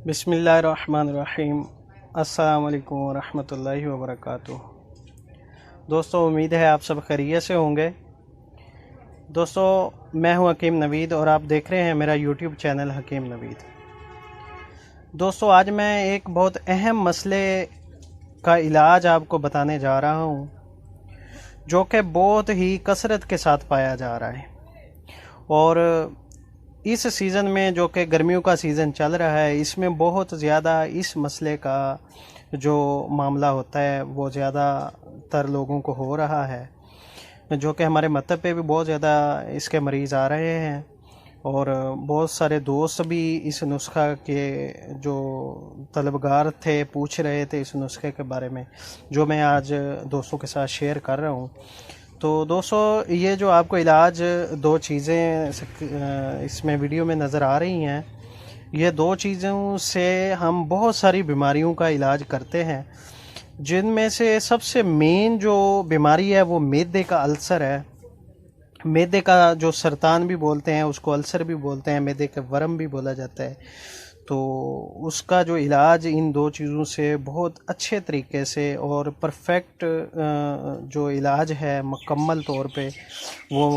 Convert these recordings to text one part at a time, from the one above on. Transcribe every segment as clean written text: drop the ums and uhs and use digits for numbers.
बिस्मिल्लाहिर्रहमानिर्रहीम। अस्सलाम वालेकुम वरहमतुल्लाहि वबरकातुह। दोस्तों, उम्मीद है आप सब खैरियत से होंगे। दोस्तों, मैं हूं हकीम नवीद और आप देख रहे हैं मेरा यूट्यूब चैनल हकीम नवीद। दोस्तों, आज मैं एक बहुत अहम मसले का इलाज आपको बताने जा रहा हूं, जो कि बहुत ही कसरत के साथ पाया जा रहा है। और इस सीज़न में, जो कि गर्मियों का सीज़न चल रहा है, इसमें बहुत ज़्यादा इस मसले का जो मामला होता है वो ज़्यादातर लोगों को हो रहा है, जो कि हमारे मतब पे भी बहुत ज़्यादा इसके मरीज़ आ रहे हैं। और बहुत सारे दोस्त भी इस नुस्खा के जो तलबगार थे पूछ रहे थे इस नुस्खे के बारे में, जो मैं आज दोस्तों के साथ शेयर कर रहा हूँ। तो दोस्तों, ये जो आपको इलाज दो चीज़ें इसमें वीडियो में नज़र आ रही हैं, ये दो चीज़ों से हम बहुत सारी बीमारियों का इलाज करते हैं, जिनमें से सबसे मेन जो बीमारी है वो मैदे का अल्सर है। मैदे का जो सरतान भी बोलते हैं, उसको अल्सर भी बोलते हैं, मैदे का वर्म भी बोला जाता है। तो उसका जो इलाज इन दो चीज़ों से बहुत अच्छे तरीके से और परफेक्ट जो इलाज है मुकम्मल तौर पे वो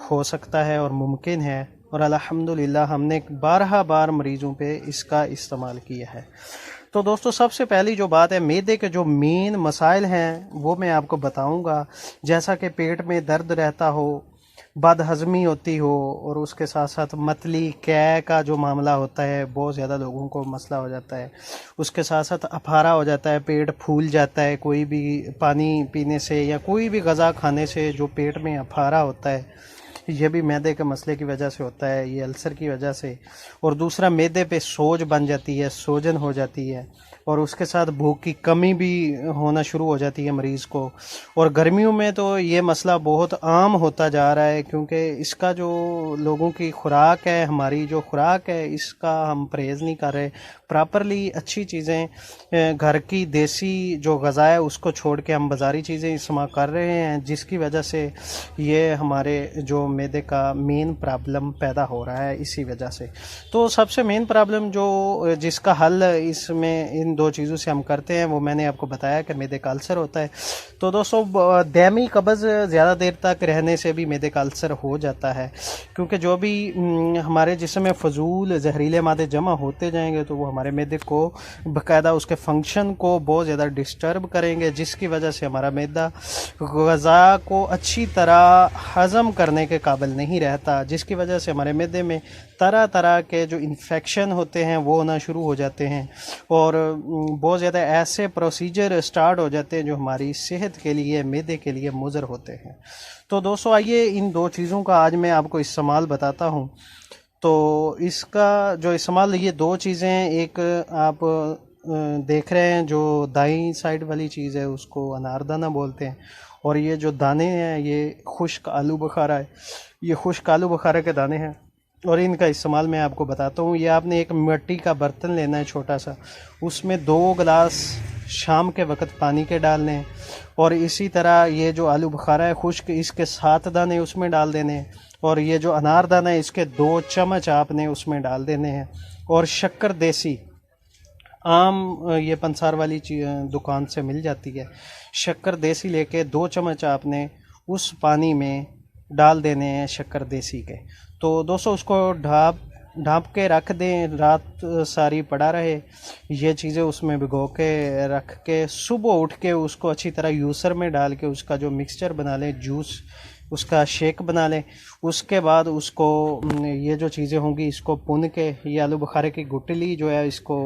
हो सकता है और मुमकिन है। और अल्हम्दुलिल्लाह हमने 12 बार मरीज़ों पे इसका इस्तेमाल किया है। तो दोस्तों, सबसे पहली जो बात है, मैदे के जो मेन मसाइल हैं वो मैं आपको बताऊंगा। जैसा कि पेट में दर्द रहता हो, बदहज़मी होती हो, और उसके साथ साथ मतली कै का जो मामला होता है, बहुत ज़्यादा लोगों को मसला हो जाता है। उसके साथ साथ अफारा हो जाता है, पेट फूल जाता है कोई भी पानी पीने से या कोई भी गज़ा खाने से। जो पेट में अफारा होता है, ये भी मैदे के मसले की वजह से होता है, ये अल्सर की वजह से। और दूसरा, मैदे पे सोज बन जाती है, सोजन हो जाती है, और उसके साथ भूख की कमी भी होना शुरू हो जाती है मरीज़ को। और गर्मियों में तो ये मसला बहुत आम होता जा रहा है, क्योंकि इसका जो लोगों की खुराक है, हमारी जो खुराक है, इसका हम परहेज़ नहीं कर रहे प्रॉपरली। अच्छी चीज़ें घर की देसी जो ग़ज़ा है उसको छोड़ के हम बाज़ारी चीज़ें इस्तेमाल कर रहे हैं, जिसकी वजह से ये हमारे जो मैदे का मेन प्रॉब्लम पैदा हो रहा है इसी वजह से। तो सबसे मेन प्रॉब्लम जो जिसका हल इसमें इन दो चीज़ों से हम करते हैं, वो मैंने आपको बताया कि मैदे का अल्सर होता है। तो दोस्तों, दैमी कब्ज़ ज़्यादा देर तक रहने से भी मैदे का अल्सर हो जाता है, क्योंकि जो भी हमारे जिस्म में फजूल जहरीले मादे जमा होते जाएंगे तो वो हमारे मैदे को बाकायदा उसके फंक्शन को बहुत ज़्यादा डिस्टर्ब करेंगे, जिसकी वजह से हमारा मैदा ग़ज़ा को अच्छी तरह हज़म करने के काबिल नहीं रहता, जिसकी वजह से हमारे मैदे में तरह तरह के जो इन्फेक्शन होते हैं वो होना शुरू हो जाते हैं। और बहुत ज़्यादा ऐसे प्रोसीजर स्टार्ट हो जाते हैं जो हमारी सेहत के लिए, मैदे के लिए मुज़र होते हैं। तो दोस्तों, आइए इन दो चीज़ों का आज मैं आपको इस्तेमाल बताता हूँ। तो इसका जो इस्तेमाल, ये दो चीज़ें, एक आप देख रहे हैं जो दाईं साइड वाली चीज़ है उसको अनारदाना बोलते हैं, और ये जो दाने हैं ये खुश्क आलू बुखारा है। ये खुश्क आलू बुखारा के दाने हैं, और इनका इस्तेमाल मैं आपको बताता हूँ। ये आपने एक मिट्टी का बर्तन लेना है छोटा सा, उसमें 2 गिलास शाम के वक़्त पानी के डालने हैं, और इसी तरह ये जो आलू बुखारा है खुश्क, इसके 7 दाने उसमें डाल देने हैं, और ये जो अनार दाना है इसके 2 चम्मच आपने उसमें डाल देने हैं। और शक्कर देसी आम, ये पंसार वाली दुकान से मिल जाती है, शक्कर देसी लेके 2 चम्मच आपने उस पानी में डाल देने हैं, शक्कर देसी के। तो दोस्तों, उसको ढाँप के रख दें, रात सारी पड़ा रहे। ये चीज़ें उसमें भिगो के रख के सुबह उठ के उसको अच्छी तरह यूसर में डाल के उसका जो मिक्सचर बना लें, जूस उसका शेक बना लें। उसके बाद उसको ये जो चीज़ें होंगी इसको भुन के, ये आलू बुखारे की गुठली जो है इसको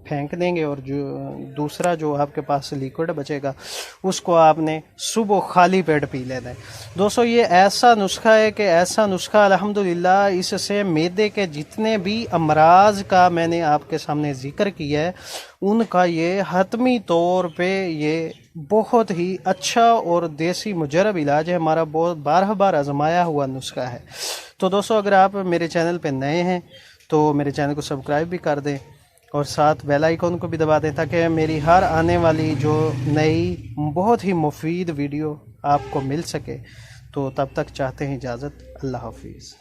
फेंक देंगे, और जो दूसरा जो आपके पास लिक्विड बचेगा उसको आपने सुबह खाली पेट पी लेना है। दोस्तों, ये ऐसा नुस्खा है कि ऐसा नुस्खा अल्हम्दुलिल्लाह, इससे मैदे के जितने भी अमराज का मैंने आपके सामने ज़िक्र किया है उनका ये हतमी तौर पे ये बहुत ही अच्छा और देसी मुजरब इलाज है। हमारा बहुत 12 बार आजमाया हुआ नुस्खा है। तो दोस्तों, अगर आप मेरे चैनल पे नए हैं तो मेरे चैनल को सब्सक्राइब भी कर दें, और साथ बेल आइकन को भी दबा दें, ताकि मेरी हर आने वाली जो नई बहुत ही मुफीद वीडियो आपको मिल सके। तो तब तक चाहते हैं इजाज़त। अल्लाह हाफिज़।